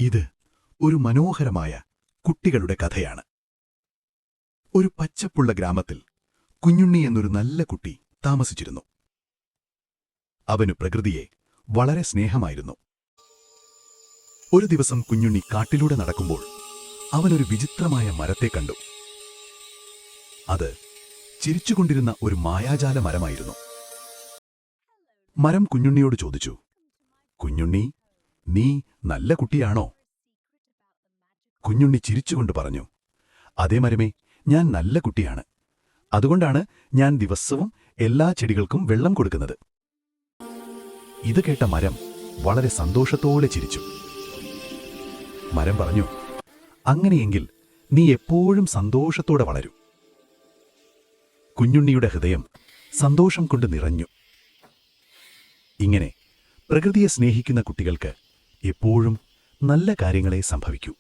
ഇത് ഒരു മനോഹരമായ കുട്ടികളുടെ കഥയാണ്. ഒരു പച്ചപ്പുള്ള ഗ്രാമത്തിൽ കുഞ്ഞുണ്ണി എന്നൊരു നല്ല കുട്ടി താമസിച്ചിരുന്നു. അവനു പ്രകൃതിയെ വളരെ സ്നേഹമായിരുന്നു. ഒരു ദിവസം കുഞ്ഞുണ്ണി കാട്ടിലൂടെ നടക്കുമ്പോൾ അവനൊരു വിചിത്രമായ മരത്തെ കണ്ടു. അത് ചിരിച്ചുകൊണ്ടിരുന്ന ഒരു മായാജാല മരമായിരുന്നു. മരം കുഞ്ഞുണ്ണിയോട് ചോദിച്ചു, "കുഞ്ഞുണ്ണി, നീ നല്ല കുട്ടിയാണോ?" കുഞ്ഞുണ്ണി ചിരിച്ചുകൊണ്ട് പറഞ്ഞു, "അതേ മരമേ, ഞാൻ നല്ല കുട്ടിയാണ്. അതുകൊണ്ടാണ് ഞാൻ ദിവസവും എല്ലാ ചെടികൾക്കും വെള്ളം കൊടുക്കുന്നത്." ഇത് കേട്ട മരം വളരെ സന്തോഷത്തോടെ ചിരിച്ചു. മരം പറഞ്ഞു, "അങ്ങനെയെങ്കിൽ നീ എപ്പോഴും സന്തോഷത്തോടെ വളരൂ." കുഞ്ഞുണ്ണിയുടെ ഹൃദയം സന്തോഷം കൊണ്ട് നിറഞ്ഞു. ഇങ്ങനെ പ്രകൃതിയെ സ്നേഹിക്കുന്ന കുട്ടികൾക്ക് എപ്പോഴും നല്ല കാര്യങ്ങളെ സംഭവിക്കൂ.